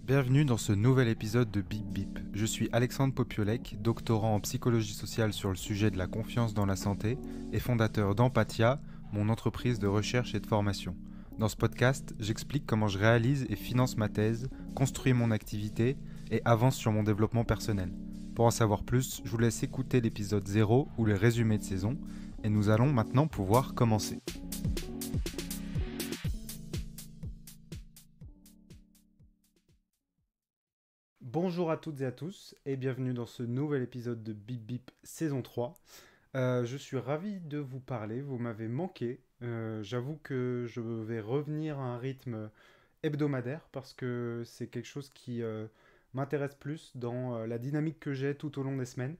Bienvenue dans ce nouvel épisode de Bip Bip. Je suis Alexandre Popiolek, doctorant en psychologie sociale sur le sujet de la confiance dans la santé et fondateur d'Empathia, mon entreprise de recherche et de formation. Dans ce podcast, j'explique comment je réalise et finance ma thèse, construis mon activité et avance sur mon développement personnel. Pour en savoir plus, je vous laisse écouter l'épisode 0 ou les résumés de saison et nous allons maintenant pouvoir commencer. Bonjour à toutes et à tous et bienvenue dans ce nouvel épisode de Bip Bip saison 3. Je suis ravi de vous parler, vous m'avez manqué. J'avoue que je vais revenir à un rythme hebdomadaire parce que c'est quelque chose qui m'intéresse plus dans la dynamique que j'ai tout au long des semaines.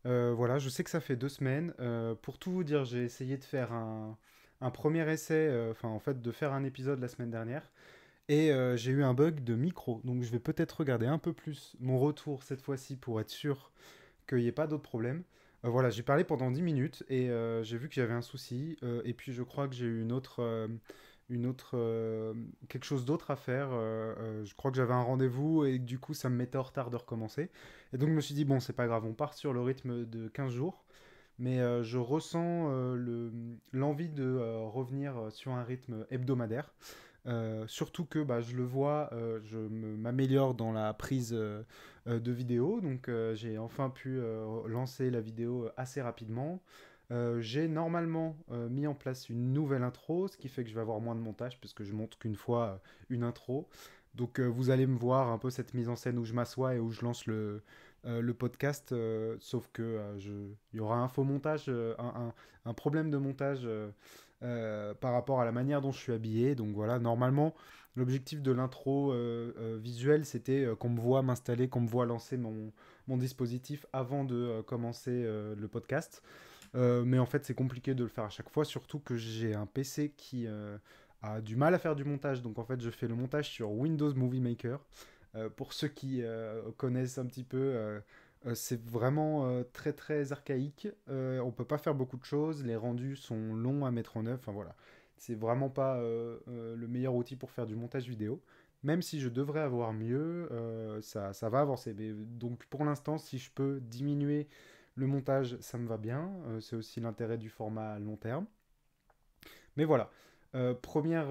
Voilà, je sais que ça fait 2 semaines. Pour tout vous dire, j'ai essayé de faire un premier essai, en fait de faire un épisode la semaine dernière. Et j'ai eu un bug de micro, donc je vais peut-être regarder un peu plus mon retour cette fois-ci pour être sûr qu'il n'y ait pas d'autres problèmes. Voilà, j'ai parlé pendant 10 minutes et j'ai vu que j'avais un souci. Et puis je crois que j'ai eu quelque chose d'autre à faire. Je crois que j'avais un rendez-vous et du coup ça me mettait en retard de recommencer. Et donc je me suis dit, bon, c'est pas grave, on part sur le rythme de 15 jours. Mais je ressens l'envie de revenir sur un rythme hebdomadaire. Surtout que bah, je le vois, m'améliore dans la prise de vidéo. Donc j'ai enfin pu lancer la vidéo assez rapidement. J'ai normalement mis en place une nouvelle intro, ce qui fait que je vais avoir moins de montage puisque je monte qu'une fois une intro. Donc vous allez me voir un peu cette mise en scène où je m'assois et où je lance le podcast, sauf que il y aura un faux montage, un problème de montage par rapport à la manière dont je suis habillé. Donc voilà, normalement, l'objectif de l'intro visuelle, c'était qu'on me voit m'installer, qu'on me voit lancer mon dispositif avant de commencer le podcast. Mais en fait, c'est compliqué de le faire à chaque fois, surtout que j'ai un PC qui a du mal à faire du montage. Donc en fait, je fais le montage sur Windows Movie Maker. Pour ceux qui connaissent un petit peu, c'est vraiment très très archaïque. On peut pas faire beaucoup de choses. Les rendus sont longs à mettre en œuvre. Enfin voilà, c'est vraiment pas le meilleur outil pour faire du montage vidéo. Même si je devrais avoir mieux, ça va avancer. Mais, donc pour l'instant, si je peux diminuer le montage, ça me va bien. C'est aussi l'intérêt du format long terme. Mais voilà, première,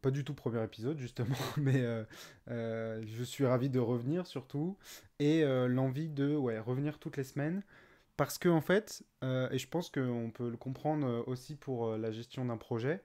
pas du tout premier épisode justement, mais je suis ravi de revenir surtout et l'envie de ouais, revenir toutes les semaines parce que en fait, et je pense qu'on peut le comprendre aussi pour la gestion d'un projet,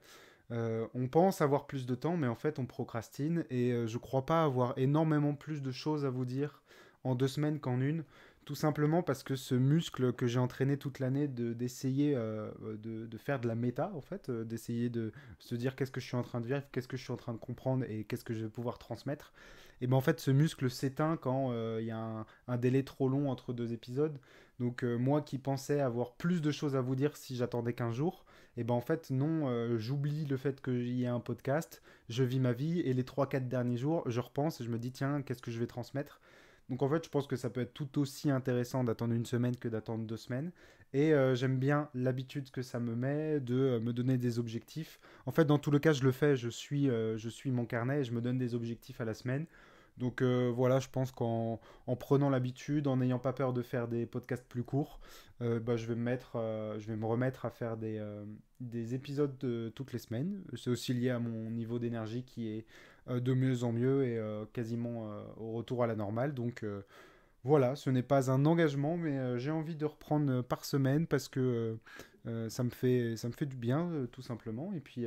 on pense avoir plus de temps, mais en fait on procrastine et je crois pas avoir énormément plus de choses à vous dire en 2 semaines qu'en une. Tout simplement parce que ce muscle que j'ai entraîné toute l'année d'essayer de faire de la méta, en fait, d'essayer de se dire qu'est-ce que je suis en train de vivre, qu'est-ce que je suis en train de comprendre et qu'est-ce que je vais pouvoir transmettre. Et ben en fait, ce muscle s'éteint quand il y a un délai trop long entre 2 épisodes. Donc moi qui pensais avoir plus de choses à vous dire si j'attendais 15 jours, et ben en fait non, j'oublie le fait qu'il y ait un podcast, je vis ma vie et les 3 4 derniers jours, je repense et je me dis tiens, qu'est-ce que je vais transmettre. Donc en fait, je pense que ça peut être tout aussi intéressant d'attendre une semaine que d'attendre 2 semaines. Et j'aime bien l'habitude que ça me met de me donner des objectifs. En fait, dans tout le cas, je le fais, je suis mon carnet et je me donne des objectifs à la semaine. Donc voilà, je pense qu'en prenant l'habitude, en n'ayant pas peur de faire des podcasts plus courts, bah, je vais me remettre à faire des épisodes toutes les semaines. C'est aussi lié à mon niveau d'énergie qui est de mieux en mieux et quasiment au retour à la normale. Donc voilà, ce n'est pas un engagement, mais j'ai envie de reprendre par semaine parce que ça me fait du bien, tout simplement. Et puis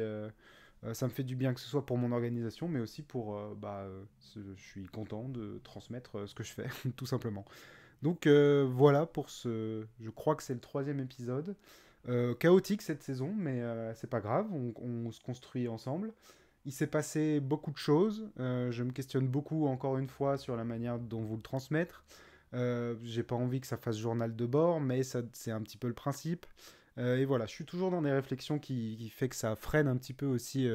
ça me fait du bien que ce soit pour mon organisation, mais aussi pour, je suis content de transmettre ce que je fais, tout simplement. Donc voilà pour je crois que c'est le troisième épisode. Chaotique cette saison, mais c'est pas grave, on se construit ensemble. Il s'est passé beaucoup de choses. Je me questionne beaucoup, encore une fois, sur la manière dont vous le transmettre. J'ai pas envie que ça fasse journal de bord, mais c'est un petit peu le principe. Et voilà, je suis toujours dans des réflexions qui fait que ça freine un petit peu aussi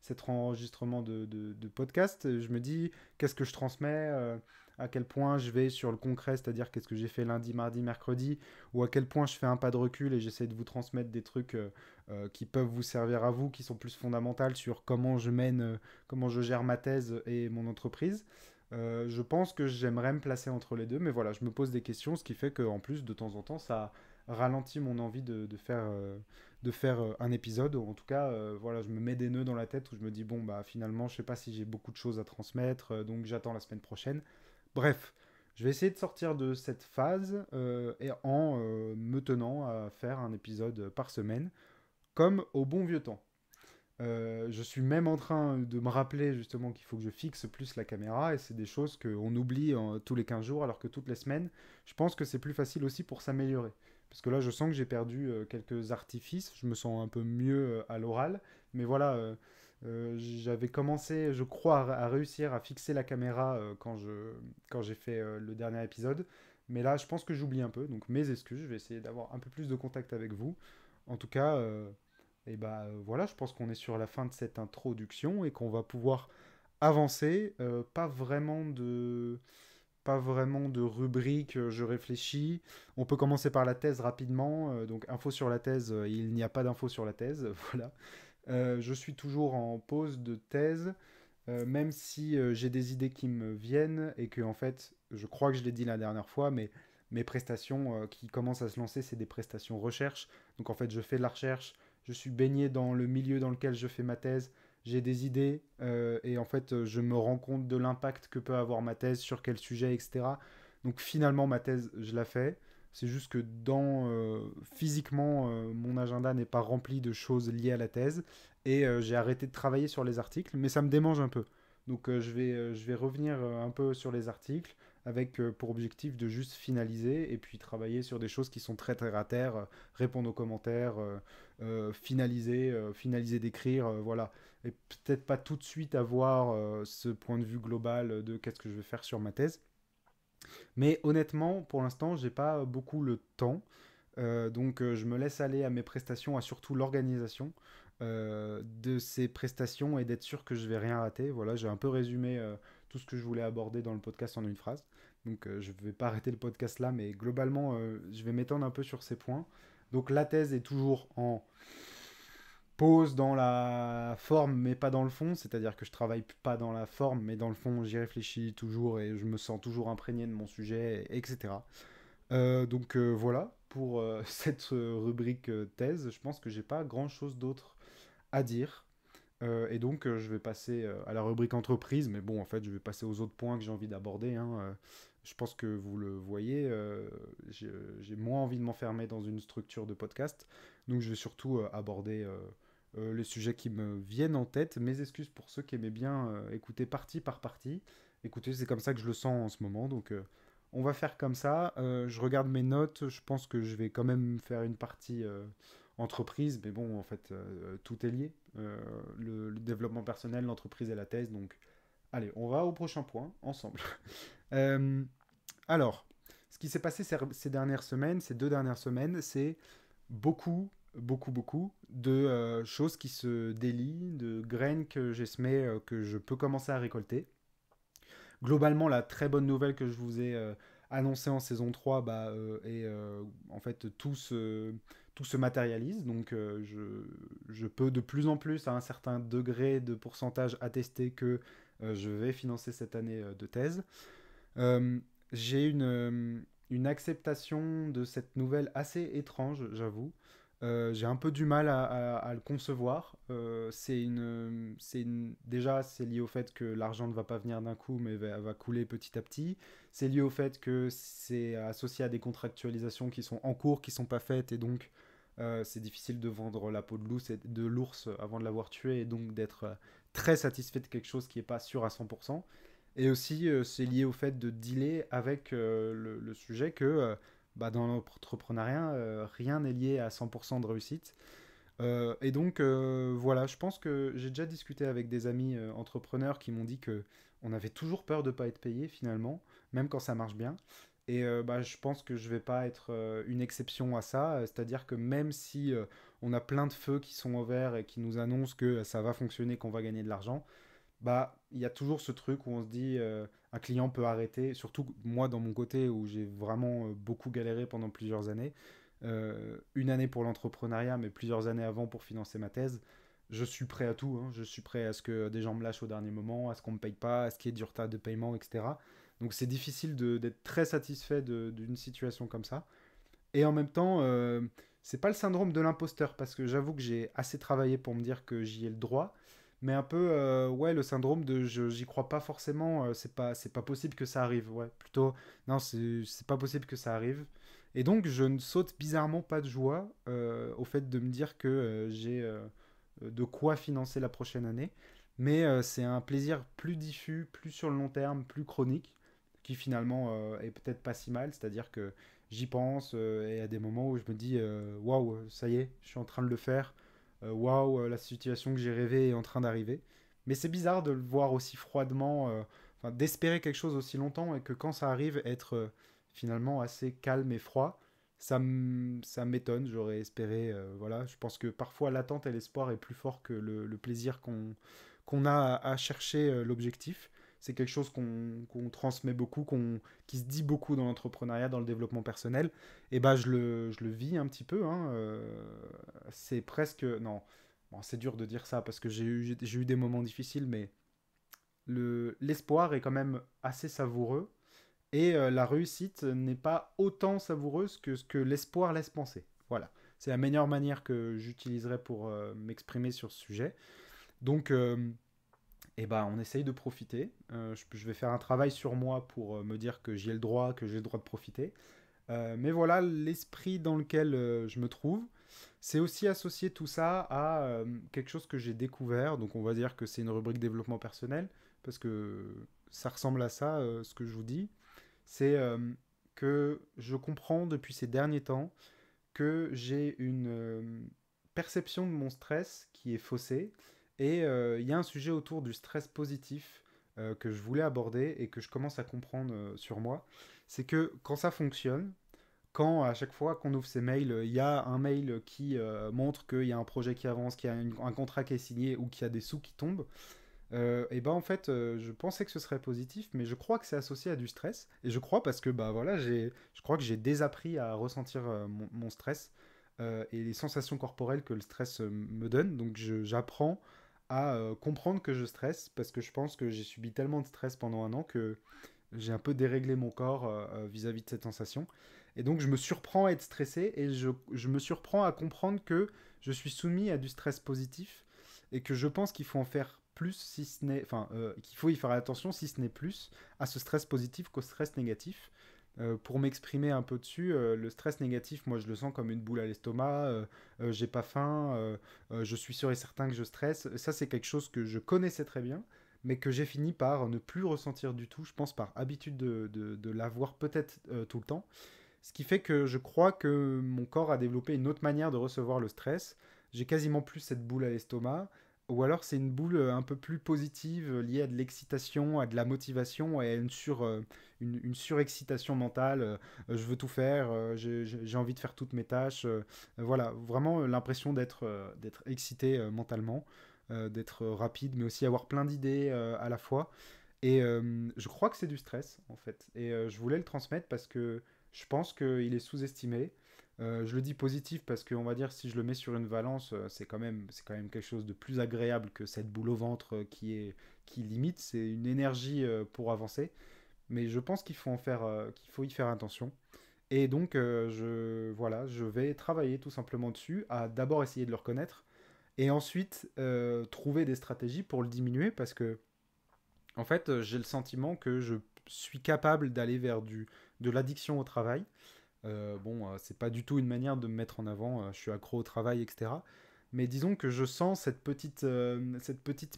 cet enregistrement de podcast. Je me dis, qu'est-ce que je transmets à quel point je vais sur le concret, c'est-à-dire qu'est-ce que j'ai fait lundi, mardi, mercredi, ou à quel point je fais un pas de recul et j'essaie de vous transmettre des trucs qui peuvent vous servir à vous, qui sont plus fondamentaux sur comment je mène, comment je gère ma thèse et mon entreprise. Je pense que j'aimerais me placer entre les deux, mais voilà, je me pose des questions, ce qui fait qu'en plus, de temps en temps, ça ralentit mon envie de faire un épisode. Ou en tout cas, voilà, je me mets des nœuds dans la tête où je me dis, bon, bah finalement, je sais pas si j'ai beaucoup de choses à transmettre, donc j'attends la semaine prochaine. Bref, je vais essayer de sortir de cette phase et en me tenant à faire un épisode par semaine, comme au bon vieux temps. Je suis même en train de me rappeler justement qu'il faut que je fixe plus la caméra et c'est des choses qu'on oublie tous les 15 jours alors que toutes les semaines, je pense que c'est plus facile aussi pour s'améliorer. Parce que là, je sens que j'ai perdu quelques artifices, je me sens un peu mieux à l'oral, mais voilà, j'avais commencé, je crois, à réussir à fixer la caméra quand j'ai fait le dernier épisode, mais là, je pense que j'oublie un peu, donc mes excuses, je vais essayer d'avoir un peu plus de contact avec vous. En tout cas, et bah voilà, je pense qu'on est sur la fin de cette introduction et qu'on va pouvoir avancer. Pas vraiment de rubrique, je réfléchis. On peut commencer par la thèse rapidement. Donc info sur la thèse, il n'y a pas d'info sur la thèse. Voilà. Je suis toujours en pause de thèse, même si j'ai des idées qui me viennent et que en fait, je crois que je l'ai dit la dernière fois, mais mes prestations qui commencent à se lancer, c'est des prestations recherche. Donc en fait, je fais de la recherche, je suis baigné dans le milieu dans lequel je fais ma thèse, j'ai des idées et en fait, je me rends compte de l'impact que peut avoir ma thèse, sur quel sujet, etc. Donc finalement, ma thèse, je la fais. C'est juste que physiquement, mon agenda n'est pas rempli de choses liées à la thèse et j'ai arrêté de travailler sur les articles, mais ça me démange un peu. Donc je vais revenir un peu sur les articles avec pour objectif de juste finaliser et puis travailler sur des choses qui sont très terre à terre, répondre aux commentaires, finaliser d'écrire, voilà. Et peut-être pas tout de suite avoir ce point de vue global de qu'est-ce que je vais faire sur ma thèse. Mais honnêtement, pour l'instant, j'ai pas beaucoup le temps. Donc je me laisse aller à mes prestations, à surtout l'organisation de ces prestations et d'être sûr que je vais rien rater. Voilà, j'ai un peu résumé tout ce que je voulais aborder dans le podcast en une phrase. Donc je ne vais pas arrêter le podcast là, mais globalement, je vais m'étendre un peu sur ces points. Donc la thèse est toujours en pause dans la forme, mais pas dans le fond. C'est-à-dire que je travaille pas dans la forme, mais dans le fond, j'y réfléchis toujours et je me sens toujours imprégné de mon sujet, etc. Voilà, pour cette rubrique thèse, je pense que j'ai pas grand-chose d'autre à dire. Et donc je vais passer à la rubrique entreprise, mais bon, en fait, je vais passer aux autres points que j'ai envie d'aborder, hein. Je pense que vous le voyez, j'ai moins envie de m'enfermer dans une structure de podcast, donc je vais surtout aborder les sujets qui me viennent en tête. Mes excuses pour ceux qui aimaient bien écouter partie par partie. Écoutez, c'est comme ça que je le sens en ce moment, donc on va faire comme ça. Je regarde mes notes. Je pense que je vais quand même faire une partie entreprise. Mais bon, en fait, tout est lié. Le développement personnel, l'entreprise et la thèse. Donc, allez, on va au prochain point ensemble. Euh, alors, ce qui s'est passé ces dernières semaines, ces 2 dernières semaines, c'est beaucoup de choses qui se délient, de graines que j'ai semées, que je peux commencer à récolter. Globalement, la très bonne nouvelle que je vous ai annoncée en saison 3, bah, en fait, tout se matérialise. Donc, je peux de plus en plus, à un certain degré de pourcentage, attester que je vais financer cette année de thèse. Euh, j'ai une acceptation de cette nouvelle assez étrange, j'avoue. J'ai un peu du mal à le concevoir. Déjà, c'est lié au fait que l'argent ne va pas venir d'un coup, mais va couler petit à petit. C'est lié au fait que c'est associé à des contractualisations qui sont en cours, qui sont pas faites, et donc c'est difficile de vendre la peau de l'ours avant de l'avoir tué, et donc d'être très satisfait de quelque chose qui n'est pas sûr à 100%. Et aussi, c'est lié au fait de dealer avec le sujet que bah, dans l'entrepreneuriat, rien n'est lié à 100% de réussite. Et donc, voilà, je pense que j'ai déjà discuté avec des amis entrepreneurs qui m'ont dit que on avait toujours peur de ne pas être payé finalement, même quand ça marche bien. Et bah, je pense que je vais pas être une exception à ça. C'est-à-dire que même si on a plein de feux qui sont au vert et qui nous annoncent que ça va fonctionner, qu'on va gagner de l'argent, bah, il y a toujours ce truc où on se dit un client peut arrêter, surtout moi dans mon côté où j'ai vraiment beaucoup galéré pendant plusieurs années. Une année pour l'entrepreneuriat, mais plusieurs années avant pour financer ma thèse. Je suis prêt à tout, hein. Je suis prêt à ce que des gens me lâchent au dernier moment, à ce qu'on ne me paye pas, à ce qu'il y ait du retard de paiement, etc. Donc c'est difficile d'être très satisfait d'une situation comme ça. Et en même temps, c'est pas le syndrome de l'imposteur, parce que j'avoue que j'ai assez travaillé pour me dire que j'y ai le droit, mais un peu, ouais, le syndrome de j'y crois pas forcément, c'est pas possible que ça arrive, ouais, plutôt, non, c'est pas possible que ça arrive. Et donc, je ne saute bizarrement pas de joie au fait de me dire que j'ai de quoi financer la prochaine année, mais c'est un plaisir plus diffus, plus sur le long terme, plus chronique, qui finalement est peut-être pas si mal, c'est-à-dire que j'y pense et à des moments où je me dis waouh, ça y est, je suis en train de le faire. Waouh, la situation que j'ai rêvée est en train d'arriver. Mais c'est bizarre de le voir aussi froidement, enfin, d'espérer quelque chose aussi longtemps et que quand ça arrive, être finalement assez calme et froid. Ça m'étonne, j'aurais espéré. Voilà, je pense que parfois l'attente et l'espoir est plus fort que le plaisir qu'on a à chercher l'objectif. C'est quelque chose qu'on transmet beaucoup, qui se dit beaucoup dans l'entrepreneuriat, dans le développement personnel. Et bah, je le vis un petit peu, hein. C'est presque. Non, bon, c'est dur de dire ça parce que j'ai eu des moments difficiles, mais l'espoir est quand même assez savoureux. Et la réussite n'est pas autant savoureuse que ce que l'espoir laisse penser. Voilà. C'est la meilleure manière que j'utiliserai pour m'exprimer sur ce sujet. Donc, et ben, on essaye de profiter. Je vais faire un travail sur moi pour me dire que j'y ai le droit, que j'ai le droit de profiter. Mais voilà l'esprit dans lequel je me trouve. C'est aussi associer tout ça à quelque chose que j'ai découvert. Donc on va dire que c'est une rubrique développement personnel, parce que ça ressemble à ça, ce que je vous dis. C'est que je comprends depuis ces derniers temps que j'ai une perception de mon stress qui est faussée. Et il y a un sujet autour du stress positif que je voulais aborder et que je commence à comprendre sur moi. C'est que quand ça fonctionne, quand à chaque fois qu'on ouvre ses mails, il y a un mail qui montre qu'il y a un projet qui avance, qu'il y a un contrat qui est signé ou qu'il y a des sous qui tombent, et ben en fait, je pensais que ce serait positif, mais je crois que c'est associé à du stress. Et je crois parce que bah voilà, je crois que j'ai désappris à ressentir mon stress et les sensations corporelles que le stress me donne. Donc j'apprends à comprendre que je stresse parce que je pense que j'ai subi tellement de stress pendant un an que j'ai un peu déréglé mon corps vis-à-vis de cette sensation. Et donc je me surprends à être stressé et je me surprends à comprendre que je suis soumis à du stress positif et que je pense qu'il faut en faire plus si ce n'est, enfin, qu'il faut y faire attention si ce n'est plus à ce stress positif qu'au stress négatif. Pour m'exprimer un peu dessus, le stress négatif, moi je le sens comme une boule à l'estomac, j'ai pas faim, je suis sûr et certain que je stresse. Ça c'est quelque chose que je connaissais très bien, mais que j'ai fini par ne plus ressentir du tout, je pense par habitude de l'avoir peut-être tout le temps. Ce qui fait que je crois que mon corps a développé une autre manière de recevoir le stress. J'ai quasiment plus cette boule à l'estomac. Ou alors c'est une boule un peu plus positive, liée à de l'excitation, à de la motivation et à une surexcitation mentale. Je veux tout faire, j'ai envie de faire toutes mes tâches. Voilà, vraiment l'impression d'être excité mentalement, d'être rapide, mais aussi avoir plein d'idées à la fois. Et je crois que c'est du stress, en fait. Et je voulais le transmettre parce que je pense qu'il est sous-estimé. Je le dis positif parce qu'on va dire si je le mets sur une balance, c'est quand même quelque chose de plus agréable que cette boule au ventre qui limite. C'est une énergie pour avancer. Mais je pense qu'il faut y faire attention. Et donc, voilà, je vais travailler tout simplement dessus, à d'abord essayer de le reconnaître, et ensuite trouver des stratégies pour le diminuer parce que en fait, j'ai le sentiment que je suis capable d'aller vers de l'addiction au travail. Bon, c'est pas du tout une manière de me mettre en avant, je suis accro au travail, etc. Mais disons que je sens cette petite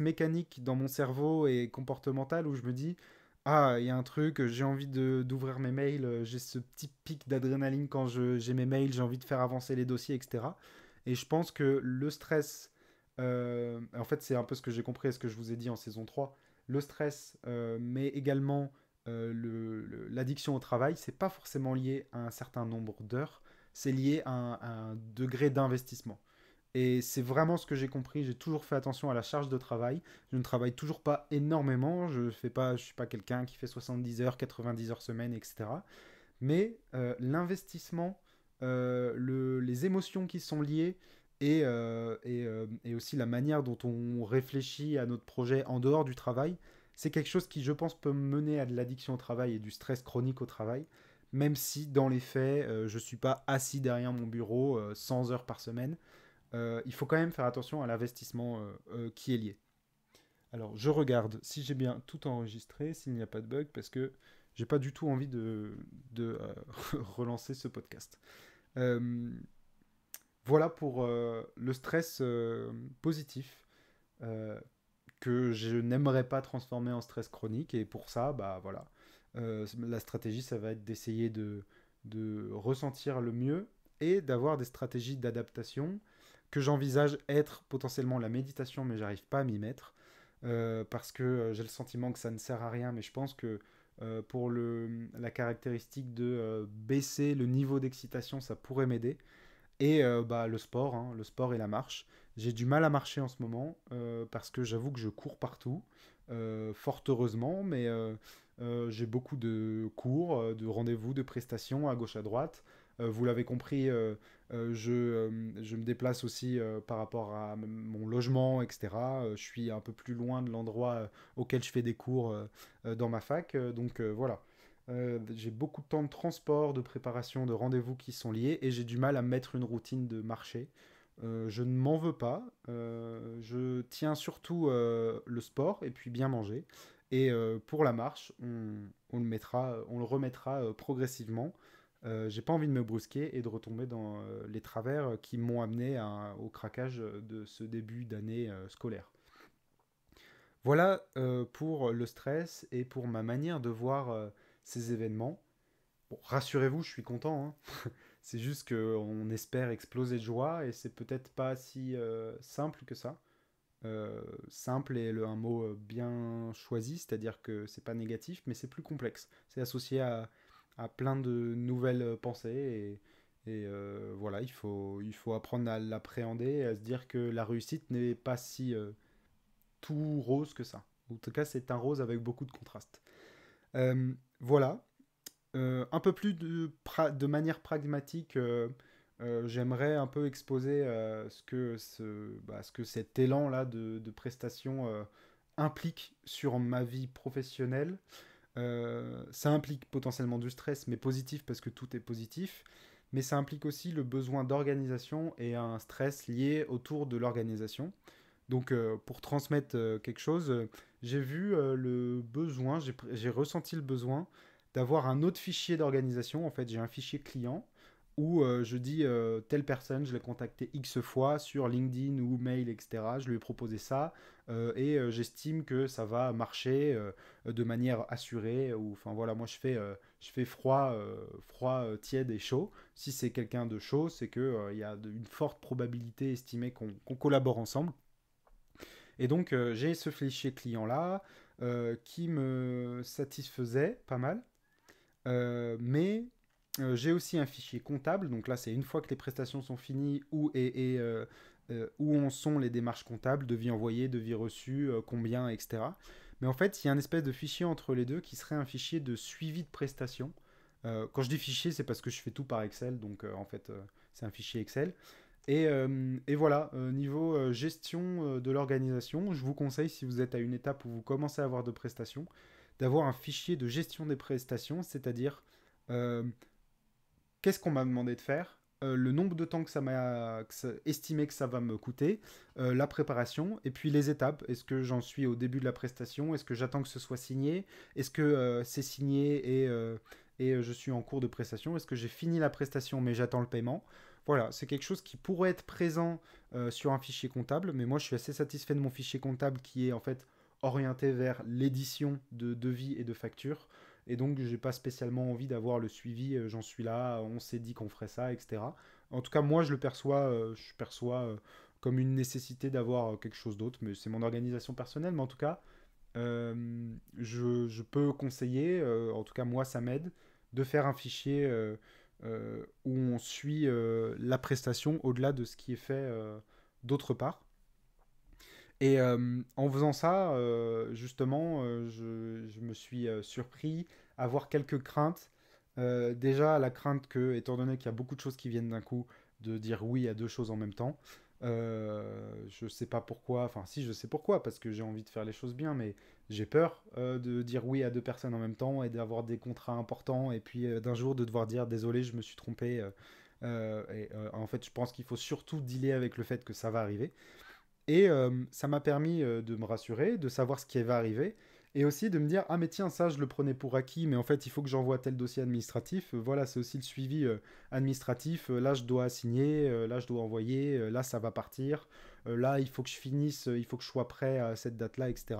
mécanique dans mon cerveau et comportementale où je me dis, ah, il y a un truc, j'ai envie d'ouvrir mes mails, j'ai ce petit pic d'adrénaline quand j'ai mes mails, j'ai envie de faire avancer les dossiers, etc. Et je pense que le stress, en fait, c'est un peu ce que j'ai compris et ce que je vous ai dit en saison 3. Le stress, mais également l'addiction au travail, c'est pas forcément lié à un certain nombre d'heures, c'est lié à un degré d'investissement. Et c'est vraiment ce que j'ai compris. J'ai toujours fait attention à la charge de travail. Je ne travaille toujours pas énormément. Je suis pas quelqu'un qui fait 70 heures, 90 heures semaine, etc. Mais l'investissement, les émotions qui sont liées et aussi la manière dont on réfléchit à notre projet en dehors du travail, c'est quelque chose qui, je pense, peut mener à de l'addiction au travail et du stress chronique au travail, même si dans les faits, je ne suis pas assis derrière mon bureau 100 heures par semaine. Il faut quand même faire attention à l'investissement qui est lié. Alors, je regarde si j'ai bien tout enregistré, s'il n'y a pas de bug, parce que j'ai pas du tout envie de relancer ce podcast. Euh, voilà pour le stress positif euh, que je n'aimerais pas transformer en stress chronique. Et pour ça, bah voilà, la stratégie, ça va être d'essayer de ressentir le mieux et d'avoir des stratégies d'adaptation que j'envisage être potentiellement la méditation, mais j'arrive pas à m'y mettre parce que j'ai le sentiment que ça ne sert à rien. Mais je pense que pour la caractéristique de baisser le niveau d'excitation, ça pourrait m'aider. Et bah, le sport et la marche. J'ai du mal à marcher en ce moment parce que j'avoue que je cours partout, fort heureusement, mais j'ai beaucoup de cours, de rendez-vous, de prestations à gauche à droite. Vous l'avez compris, je me déplace aussi par rapport à mon logement, etc. Je suis un peu plus loin de l'endroit auquel je fais des cours dans ma fac, donc voilà. J'ai beaucoup de temps de transport, de préparation, de rendez-vous qui sont liés et j'ai du mal à mettre une routine de marché. Je ne m'en veux pas. Je tiens surtout le sport et puis bien manger. Et pour la marche, on le remettra progressivement. J'ai pas envie de me brusquer et de retomber dans les travers qui m'ont amené au craquage de ce début d'année scolaire. Voilà pour le stress et pour ma manière de voir ces événements. Bon, rassurez-vous, je suis content, hein. C'est juste qu'on espère exploser de joie et c'est peut-être pas si simple que ça. Simple est un mot bien choisi, c'est-à-dire que c'est pas négatif, mais c'est plus complexe. C'est associé à plein de nouvelles pensées et voilà, il faut apprendre à l'appréhender et à se dire que la réussite n'est pas si tout rose que ça. En tout cas, c'est un rose avec beaucoup de contrastes. Voilà, un peu plus de manière pragmatique, j'aimerais un peu exposer ce que cet élan-là de prestation implique sur ma vie professionnelle. Ça implique potentiellement du stress, mais positif parce que tout est positif. Mais ça implique aussi le besoin d'organisation et un stress lié autour de l'organisation. Donc, pour transmettre quelque chose, j'ai vu le besoin, j'ai ressenti le besoin d'avoir un autre fichier d'organisation. En fait, j'ai un fichier client où je dis telle personne, je l'ai contacté X fois sur LinkedIn ou mail, etc. Je lui ai proposé ça et j'estime que ça va marcher de manière assurée. Ou, enfin voilà, moi je fais froid, tiède et chaud. Si c'est quelqu'un de chaud, c'est qu'il y a une forte probabilité estimée qu'on collabore ensemble. Et donc, j'ai ce fichier client-là qui me satisfaisait pas mal. Mais j'ai aussi un fichier comptable. Donc là, c'est une fois que les prestations sont finies, où en sont les démarches comptables, devis envoyés, devis reçus, combien, etc. Mais en fait, il y a un espèce de fichier entre les deux qui serait un fichier de suivi de prestations. Quand je dis fichier, c'est parce que je fais tout par Excel. Donc, en fait, c'est un fichier Excel. Et voilà, niveau gestion de l'organisation, je vous conseille, si vous êtes à une étape où vous commencez à avoir de prestations, d'avoir un fichier de gestion des prestations, c'est-à-dire euh, qu'est-ce qu'on m'a demandé de faire, le nombre de temps estimé que ça va me coûter, la préparation, et puis les étapes. Est-ce que j'en suis au début de la prestation? Est-ce que j'attends que ce soit signé? Est-ce que c'est signé et je suis en cours de prestation? Est-ce que j'ai fini la prestation mais j'attends le paiement? Voilà, c'est quelque chose qui pourrait être présent sur un fichier comptable, mais moi je suis assez satisfait de mon fichier comptable qui est en fait orienté vers l'édition de devis et de factures. Et donc, j'ai pas spécialement envie d'avoir le suivi, j'en suis là, on s'est dit qu'on ferait ça, etc. En tout cas, moi, je perçois comme une nécessité d'avoir quelque chose d'autre, mais c'est mon organisation personnelle. Mais en tout cas, je peux conseiller, en tout cas, moi, ça m'aide, de faire un fichier où on suit la prestation au-delà de ce qui est fait d'autre part. Et en faisant ça, justement, je me suis surpris à avoir quelques craintes. Déjà, la crainte que, étant donné qu'il y a beaucoup de choses qui viennent d'un coup, de dire oui à deux choses en même temps. Je sais pas pourquoi, enfin si je sais pourquoi, parce que j'ai envie de faire les choses bien, mais j'ai peur de dire oui à deux personnes en même temps et d'avoir des contrats importants et puis d'un jour de devoir dire désolé, je me suis trompé. En fait, je pense qu'il faut surtout dealer avec le fait que ça va arriver. Et ça m'a permis de me rassurer, de savoir ce qui va arriver, et aussi de me dire, ah mais tiens, ça je le prenais pour acquis, mais en fait il faut que j'envoie tel dossier administratif. Voilà, c'est aussi le suivi administratif. Là je dois signer, là je dois envoyer, là ça va partir, là il faut que je finisse, il faut que je sois prêt à cette date-là, etc.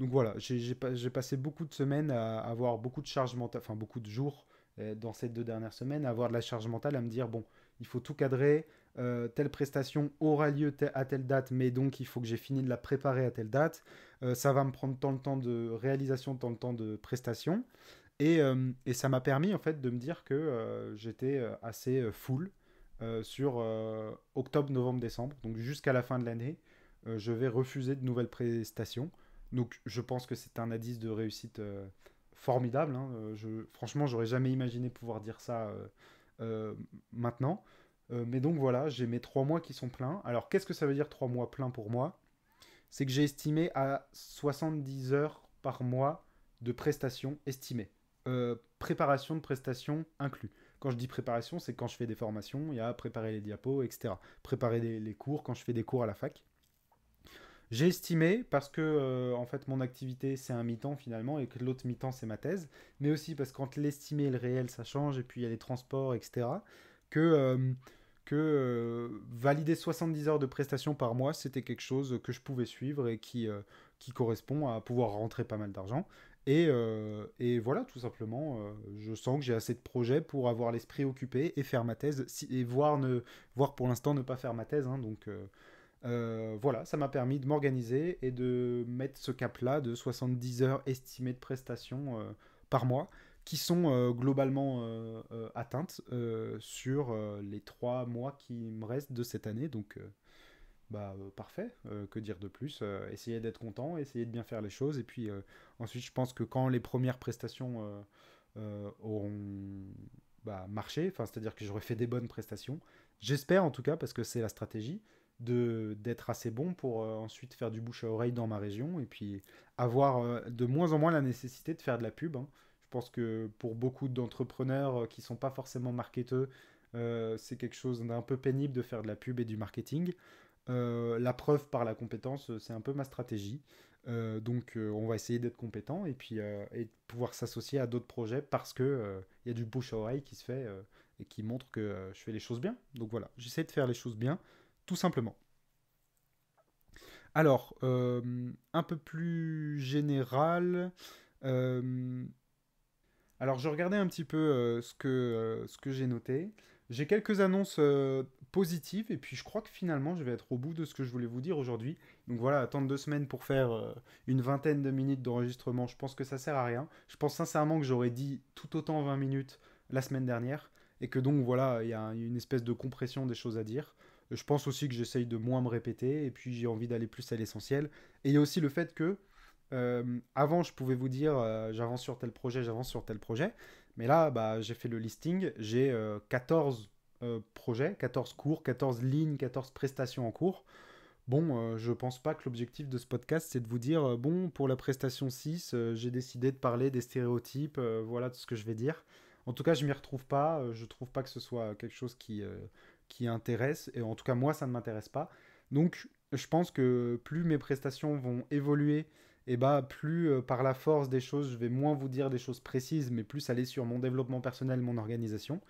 Donc voilà, j'ai passé beaucoup de semaines à avoir beaucoup de charge mentale, enfin beaucoup de jours dans ces 2 dernières semaines, à avoir de la charge mentale, à me dire, bon, il faut tout cadrer, telle prestation aura lieu à telle date, mais donc il faut que j'ai fini de la préparer à telle date. Ça va me prendre tant de temps de réalisation, tant de temps de prestation. Et ça m'a permis en fait de me dire que j'étais assez full sur octobre, novembre, décembre. Donc jusqu'à la fin de l'année, je vais refuser de nouvelles prestations. Donc je pense que c'est un indice de réussite formidable, hein. Franchement, j'aurais jamais imaginé pouvoir dire ça euh, maintenant. Mais donc voilà, j'ai mes 3 mois qui sont pleins. Alors qu'est-ce que ça veut dire 3 mois pleins pour moi? C'est que j'ai estimé à 70 heures par mois de prestations estimées. Préparation de prestations inclus. Quand je dis préparation, c'est quand je fais des formations, il y a préparer les diapos, etc. Préparer les cours, quand je fais des cours à la fac. J'ai estimé, parce que en fait mon activité c'est un mi-temps finalement, et que l'autre mi-temps c'est ma thèse, mais aussi parce que quand l'estimé et le réel ça change, et puis il y a les transports, etc., que valider 70 heures de prestations par mois, c'était quelque chose que je pouvais suivre et qui correspond à pouvoir rentrer pas mal d'argent. Et voilà, tout simplement, je sens que j'ai assez de projets pour avoir l'esprit occupé et faire ma thèse, et voire pour l'instant ne pas faire ma thèse, hein, donc voilà, ça m'a permis de m'organiser et de mettre ce cap-là de 70 heures estimées de prestations par mois, qui sont globalement atteintes sur les 3 mois qui me restent de cette année. Donc, parfait. Que dire de plus? Essayer d'être content, essayer de bien faire les choses. Et puis ensuite, je pense que quand les premières prestations auront marché, enfin, c'est-à-dire que j'aurai fait des bonnes prestations, j'espère en tout cas, parce que c'est la stratégie, d'être assez bon pour ensuite faire du bouche à oreille dans ma région et puis avoir de moins en moins la nécessité de faire de la pub, hein. Je pense que pour beaucoup d'entrepreneurs qui sont pas forcément marketeux, c'est quelque chose d'un peu pénible de faire de la pub et du marketing. La preuve par la compétence, c'est un peu ma stratégie. Donc on va essayer d'être compétent et de pouvoir s'associer à d'autres projets parce que il y a du bouche à oreille qui se fait et qui montre que je fais les choses bien. Donc voilà, j'essaie de faire les choses bien, tout simplement. Alors, un peu plus général, euh, alors, je regardais un petit peu ce que j'ai noté. J'ai quelques annonces positives, et puis je crois que finalement, je vais être au bout de ce que je voulais vous dire aujourd'hui. Donc voilà, attendre 2 semaines pour faire une vingtaine de minutes d'enregistrement, je pense que ça sert à rien. Je pense sincèrement que j'aurais dit tout autant 20 minutes la semaine dernière, et que donc voilà, il y a une espèce de compression des choses à dire. Je pense aussi que j'essaye de moins me répéter, et puis j'ai envie d'aller plus à l'essentiel. Et il y a aussi le fait que avant, je pouvais vous dire j'avance sur tel projet, j'avance sur tel projet. Mais là, j'ai fait le listing. J'ai 14 projets, 14 cours, 14 lignes, 14 prestations en cours. Bon, je pense pas que l'objectif de ce podcast, c'est de vous dire bon, pour la prestation 6, j'ai décidé de parler des stéréotypes, voilà tout ce que je vais dire. En tout cas, je m'y retrouve pas. Je trouve pas que ce soit quelque chose qui intéresse. Et en tout cas, moi, ça ne m'intéresse pas. Donc, je pense que plus mes prestations vont évoluer, et plus par la force des choses, je vais moins vous dire des choses précises, mais plus aller sur mon développement personnel, mon organisation.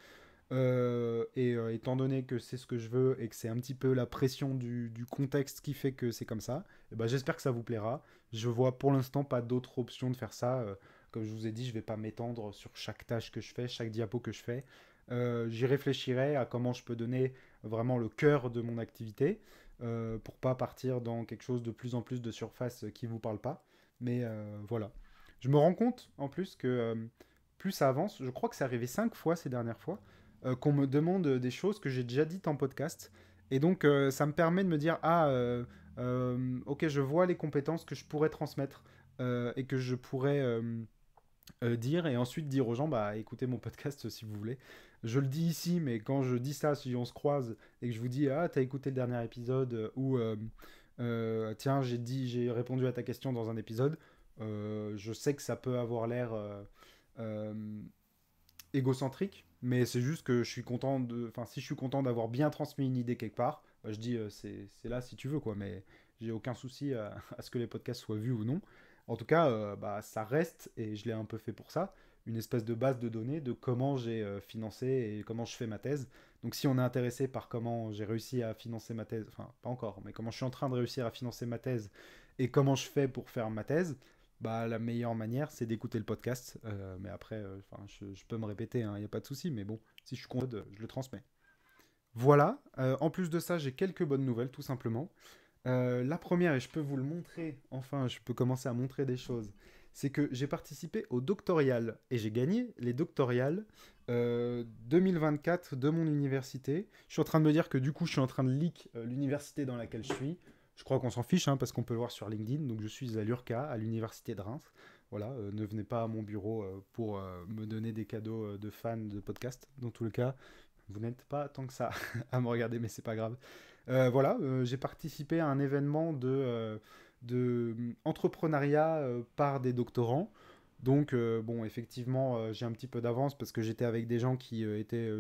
Étant donné que c'est ce que je veux et que c'est un petit peu la pression du contexte qui fait que c'est comme ça, j'espère que ça vous plaira. Je vois pour l'instant pas d'autre option de faire ça. Comme je vous ai dit, je vais pas m'étendre sur chaque tâche que je fais, chaque diapo que je fais. J'y réfléchirai à comment je peux donner vraiment le cœur de mon activité pour pas partir dans quelque chose de plus en plus de surface qui vous parle pas. Mais voilà. Je me rends compte en plus que plus ça avance, je crois que c'est arrivé 5 fois ces dernières fois, qu'on me demande des choses que j'ai déjà dites en podcast. Et donc, ça me permet de me dire, ok, je vois les compétences que je pourrais transmettre et que je pourrais dire, et ensuite dire aux gens, bah écoutez mon podcast si vous voulez. Je le dis ici, mais quand je dis ça, si on se croise et que je vous dis, ah, t'as écouté le dernier épisode, tiens, j'ai répondu à ta question dans un épisode, je sais que ça peut avoir l'air euh, égocentrique, mais c'est juste que je suis content de. Enfin, si je suis content d'avoir bien transmis une idée quelque part, bah, je dis c'est là si tu veux, quoi. Mais j'ai aucun souci à ce que les podcasts soient vus ou non. En tout cas, bah, ça reste, et je l'ai un peu fait pour ça, une espèce de base de données de comment j'ai financé et comment je fais ma thèse. Donc, si on est intéressé par comment j'ai réussi à financer ma thèse, enfin, pas encore, mais comment je suis en train de réussir à financer ma thèse et comment je fais pour faire ma thèse, bah, la meilleure manière, c'est d'écouter le podcast. Mais après, je peux me répéter, il n'y a pas de souci. Mais bon, si je suis content, je le transmets. Voilà. En plus de ça, j'ai quelques bonnes nouvelles, tout simplement. La première, et je peux vous le montrer, enfin, je peux commencer à montrer des choses, c'est que j'ai participé au doctorial et j'ai gagné les doctoriales 2024 de mon université. Je suis en train de me dire que du coup, je suis en train de leak l'université dans laquelle je suis. Je crois qu'on s'en fiche parce qu'on peut le voir sur LinkedIn. Donc, je suis à l'URCA, à l'université de Reims. Voilà, ne venez pas à mon bureau pour me donner des cadeaux de fans de podcast. Dans tous les cas, vous n'êtes pas tant que ça à me regarder, mais c'est pas grave. Voilà, j'ai participé à un événement de entrepreneuriat par des doctorants. Donc, bon, effectivement, j'ai un petit peu d'avance parce que j'étais avec des gens qui étaient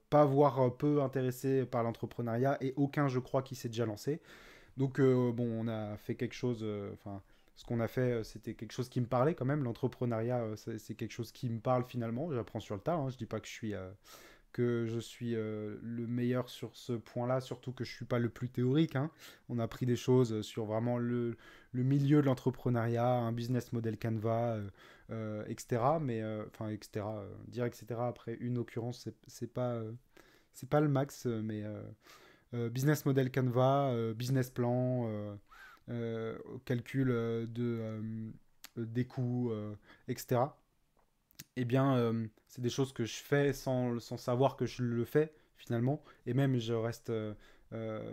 pas voire peu intéressés par l'entrepreneuriat et aucun, je crois, qui s'est déjà lancé. Donc, bon, on a fait quelque chose. Enfin, ce qu'on a fait, c'était quelque chose qui me parlait quand même. L'entrepreneuriat, c'est quelque chose qui me parle finalement. J'apprends sur le tas. Je dis pas que je suis le meilleur sur ce point-là, surtout que je suis pas le plus théorique. On a appris des choses sur vraiment le milieu de l'entrepreneuriat, un business model Canva, etc. Mais enfin, etc. Dire etc. après une occurrence, c'est pas le max, mais business model Canva, business plan, calcul des coûts, etc. Eh bien, c'est des choses que je fais sans savoir que je le fais finalement. Et même, je reste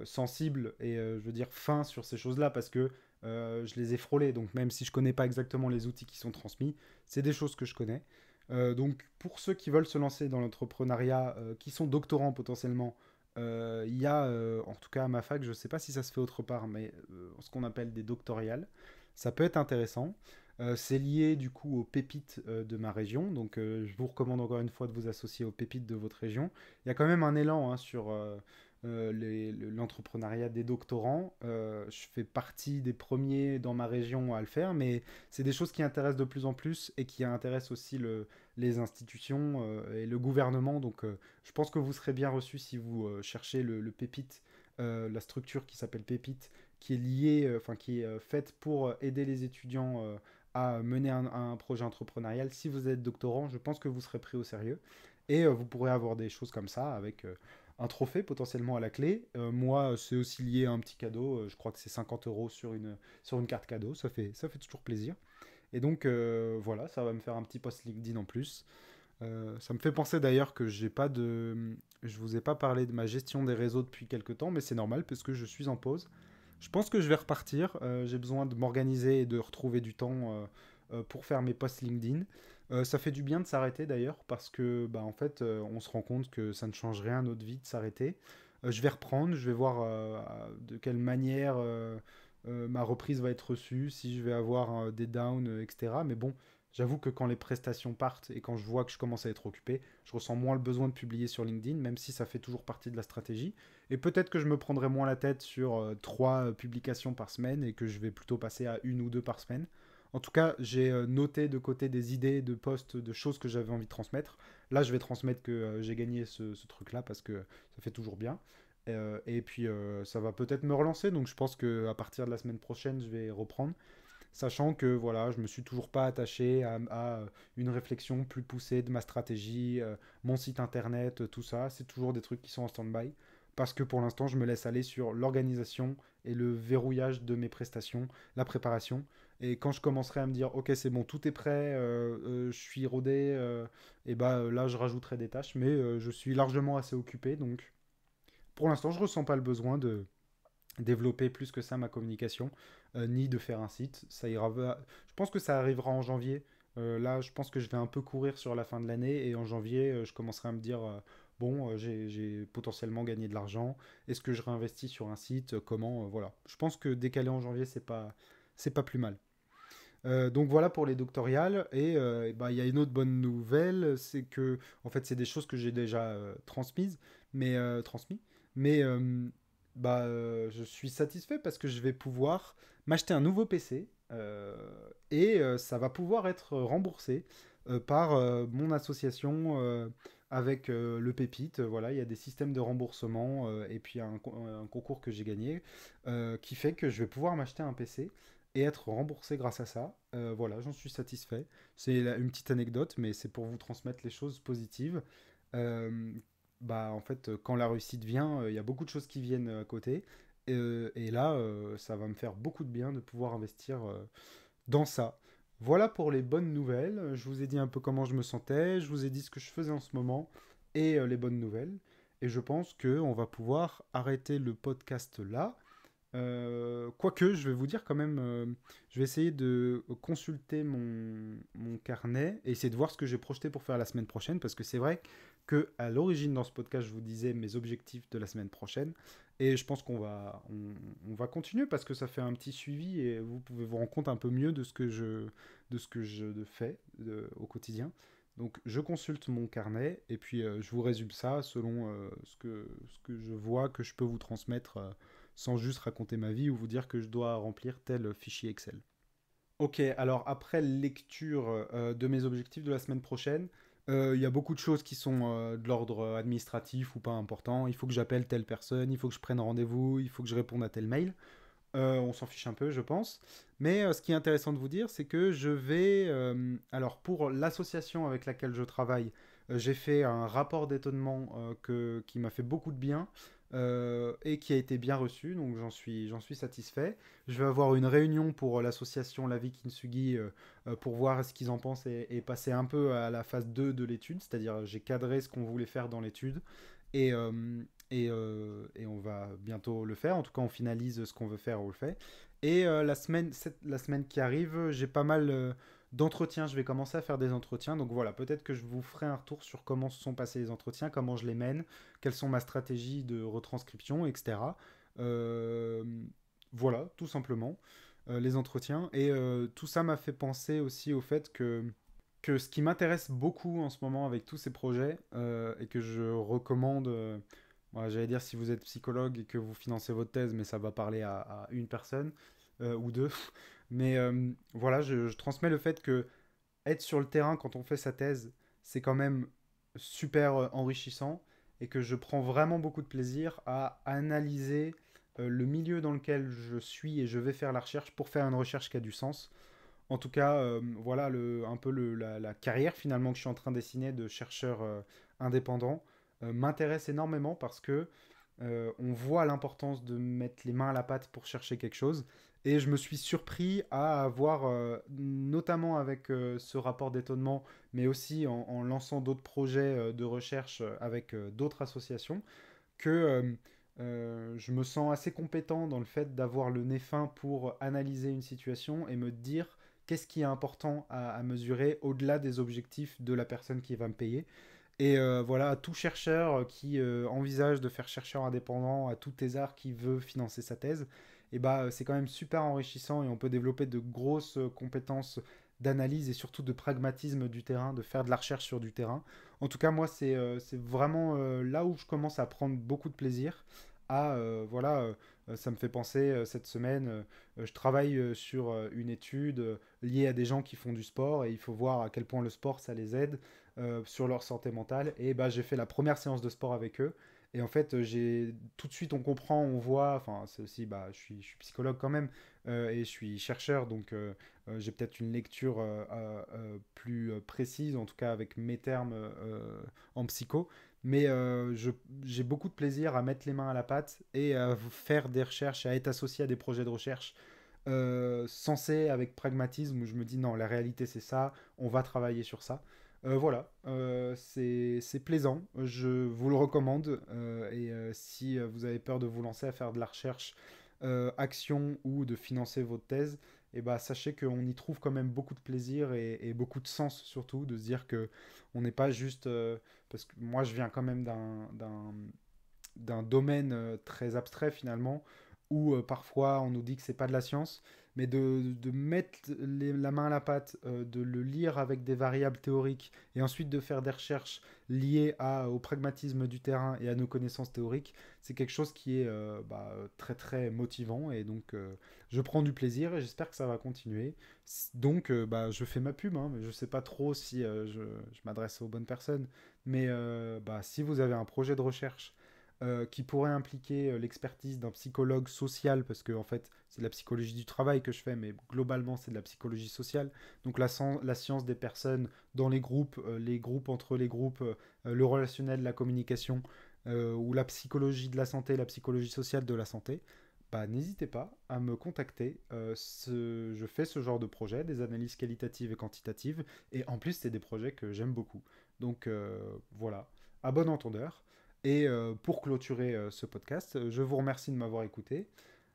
sensible et je veux dire fin sur ces choses-là parce que je les ai frôlées. Donc, même si je connais pas exactement les outils qui sont transmis, c'est des choses que je connais. Donc, pour ceux qui veulent se lancer dans l'entrepreneuriat, qui sont doctorants potentiellement, il y a, en tout cas à ma fac, je ne sais pas si ça se fait autre part, mais ce qu'on appelle des doctoriales. Ça peut être intéressant. C'est lié du coup aux pépites de ma région, donc je vous recommande encore une fois de vous associer aux pépites de votre région. Il y a quand même un élan sur l'entrepreneuriat des doctorants. Je fais partie des premiers dans ma région à le faire, mais c'est des choses qui intéressent de plus en plus et qui intéressent aussi les institutions et le gouvernement. Donc je pense que vous serez bien reçu si vous cherchez le pépite, la structure qui s'appelle Pépite, qui est liée, enfin qui est faite pour aider les étudiants à mener un projet entrepreneurial. Si vous êtes doctorant, je pense que vous serez pris au sérieux. Et vous pourrez avoir des choses comme ça avec un trophée potentiellement à la clé. Moi, c'est aussi lié à un petit cadeau. Je crois que c'est 50 euros sur une carte cadeau. Ça fait toujours plaisir. Et donc, voilà, ça va me faire un petit post LinkedIn en plus. Ça me fait penser d'ailleurs que j'ai pas de... Je vous ai pas parlé de ma gestion des réseaux depuis quelques temps, mais c'est normal parce que je suis en pause. Je pense que je vais repartir. J'ai besoin de m'organiser et de retrouver du temps pour faire mes posts LinkedIn. Ça fait du bien de s'arrêter d'ailleurs parce que bah, en fait on se rend compte que ça ne change rien à notre vie de s'arrêter. Je vais reprendre, je vais voir de quelle manière ma reprise va être reçue, si je vais avoir des downs, etc. Mais bon, j'avoue que quand les prestations partent et quand je vois que je commence à être occupé, je ressens moins le besoin de publier sur LinkedIn, même si ça fait toujours partie de la stratégie. Et peut-être que je me prendrai moins la tête sur 3 publications par semaine et que je vais plutôt passer à 1 ou 2 par semaine. En tout cas, j'ai noté de côté des idées, de posts, de choses que j'avais envie de transmettre. Là, je vais transmettre que j'ai gagné ce truc-là parce que ça fait toujours bien. Et puis, ça va peut-être me relancer. Donc, je pense qu'à partir de la semaine prochaine, je vais reprendre. Sachant que voilà, je me suis toujours pas attaché à une réflexion plus poussée de ma stratégie, mon site internet, tout ça. C'est toujours des trucs qui sont en stand-by. Parce que pour l'instant, je me laisse aller sur l'organisation et le verrouillage de mes prestations, la préparation. Et quand je commencerai à me dire, ok, c'est bon, tout est prêt, je suis rodé, et bah là, je rajouterai des tâches. Mais je suis largement assez occupé, donc pour l'instant, je ressens pas le besoin de développer plus que ça ma communication, ni de faire un site. Ça ira. Je pense que ça arrivera en janvier. Là, je pense que je vais un peu courir sur la fin de l'année et en janvier, je commencerai à me dire bon, j'ai potentiellement gagné de l'argent. Est-ce que je réinvestis sur un site? Comment? Voilà. Je pense que décaler en janvier, c'est pas plus mal. Donc voilà pour les doctoriales. Et bah, il y a une autre bonne nouvelle, c'est que, en fait, c'est des choses que j'ai déjà transmises, transmis. Mais bah, je suis satisfait parce que je vais pouvoir m'acheter un nouveau PC et ça va pouvoir être remboursé par mon association avec le Pépite. Voilà, il y a des systèmes de remboursement et puis un concours que j'ai gagné qui fait que je vais pouvoir m'acheter un PC et être remboursé grâce à ça. Voilà, j'en suis satisfait. C'est une petite anecdote, mais c'est pour vous transmettre les choses positives. Euh, Bah, en fait, quand la réussite vient, il y a beaucoup de choses qui viennent à côté. Et là, ça va me faire beaucoup de bien de pouvoir investir dans ça. Voilà pour les bonnes nouvelles. Je vous ai dit un peu comment je me sentais, je vous ai dit ce que je faisais en ce moment et les bonnes nouvelles. Et je pense qu'on va pouvoir arrêter le podcast là. Quoique, je vais vous dire quand même, je vais essayer de consulter mon carnet et essayer de voir ce que j'ai projeté pour faire la semaine prochaine, parce que c'est vrai que à l'origine dans ce podcast, je vous disais mes objectifs de la semaine prochaine, et je pense on va continuer parce que ça fait un petit suivi et vous pouvez vous rendre compte un peu mieux de ce que je fais au quotidien. Donc je consulte mon carnet et puis je vous résume ça selon ce que je vois que je peux vous transmettre sans juste raconter ma vie ou vous dire que je dois remplir tel fichier Excel. Ok, alors après lecture de mes objectifs de la semaine prochaine, il y a beaucoup de choses qui sont de l'ordre administratif ou pas important. Il faut que j'appelle telle personne, il faut que je prenne rendez-vous, il faut que je réponde à tel mail. On s'en fiche un peu, je pense. Mais ce qui est intéressant de vous dire, c'est que je vais... alors pour l'association avec laquelle je travaille, j'ai fait un rapport d'étonnement qui m'a fait beaucoup de bien et qui a été bien reçu, donc j'en suis satisfait. Je vais avoir une réunion pour l'association La Vie Kintsugi pour voir ce qu'ils en pensent et passer un peu à la phase 2 de l'étude, c'est-à-dire j'ai cadré ce qu'on voulait faire dans l'étude et, et on va bientôt le faire. En tout cas, on finalise ce qu'on veut faire, on le fait. Et la semaine qui arrive, j'ai pas mal d'entretiens. Je vais commencer à faire des entretiens. Donc voilà, peut-être que je vous ferai un retour sur comment se sont passés les entretiens, comment je les mène, quelles sont ma stratégie de retranscription, etc. Euh, voilà, tout simplement, les entretiens. Et tout ça m'a fait penser aussi au fait que ce qui m'intéresse beaucoup en ce moment avec tous ces projets et que je recommande, voilà, j'allais dire si vous êtes psychologue et que vous financez votre thèse, mais ça va parler à une personne ou deux. Mais voilà, je transmets le fait que être sur le terrain quand on fait sa thèse, c'est quand même super enrichissant et que je prends vraiment beaucoup de plaisir à analyser le milieu dans lequel je suis et je vais faire la recherche pour faire une recherche qui a du sens. En tout cas, voilà un peu la carrière finalement que je suis en train de dessiner de chercheur indépendant m'intéresse énormément parce que on voit l'importance de mettre les mains à la pâte pour chercher quelque chose. Et je me suis surpris à avoir, notamment avec ce rapport d'étonnement, mais aussi en lançant d'autres projets de recherche avec d'autres associations, que je me sens assez compétent dans le fait d'avoir le nez fin pour analyser une situation et me dire qu'est-ce qui est important à mesurer au-delà des objectifs de la personne qui va me payer. Et voilà, à tout chercheur qui envisage de faire chercheur indépendant, à tout thésard qui veut financer sa thèse, et bah, c'est quand même super enrichissant et on peut développer de grosses compétences d'analyse et surtout de pragmatisme du terrain, de faire de la recherche sur du terrain. En tout cas, moi, c'est vraiment là où je commence à prendre beaucoup de plaisir. Voilà, ça me fait penser cette semaine, je travaille sur une étude liée à des gens qui font du sport et il faut voir à quel point le sport ça les aide sur leur santé mentale. Et bah, j'ai fait la première séance de sport avec eux. Et en fait, j'ai tout de suite, on comprend, on voit. Enfin, c'est aussi, bah, je suis psychologue quand même et je suis chercheur, donc j'ai peut-être une lecture plus précise, en tout cas avec mes termes en psycho. Mais j'ai beaucoup de plaisir à mettre les mains à la pâte et à faire des recherches, à être associé à des projets de recherche sensés avec pragmatisme où je me dis non, la réalité c'est ça, on va travailler sur ça. Voilà, c'est plaisant, je vous le recommande. Si vous avez peur de vous lancer à faire de la recherche, action ou de financer votre thèse, et bah, sachez qu'on y trouve quand même beaucoup de plaisir et beaucoup de sens surtout, de se dire que on n'est pas juste... parce que moi je viens quand même d'un domaine très abstrait finalement, où parfois on nous dit que c'est pas de la science, mais de mettre la main à la pâte, de le lire avec des variables théoriques, et ensuite de faire des recherches liées au pragmatisme du terrain et à nos connaissances théoriques, c'est quelque chose qui est très très motivant, et donc je prends du plaisir et j'espère que ça va continuer. Donc je fais ma pub, hein, mais je sais pas trop si je m'adresse aux bonnes personnes, mais si vous avez un projet de recherche qui pourrait impliquer l'expertise d'un psychologue social, parce que en fait c'est de la psychologie du travail que je fais, mais globalement c'est de la psychologie sociale. Donc la science des personnes dans les groupes entre les groupes, le relationnel, la communication, ou la psychologie de la santé, la psychologie sociale de la santé. Bah, n'hésitez pas à me contacter. Je fais ce genre de projet, des analyses qualitatives et quantitatives, et en plus c'est des projets que j'aime beaucoup. Donc voilà, à bon entendeur. Et pour clôturer ce podcast, je vous remercie de m'avoir écouté.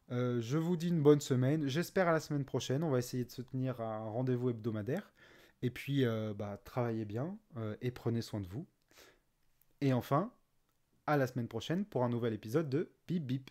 Je vous dis une bonne semaine. J'espère à la semaine prochaine. On va essayer de se tenir à un rendez-vous hebdomadaire. Et puis, travaillez bien et prenez soin de vous. Et enfin, à la semaine prochaine pour un nouvel épisode de Bip Bip.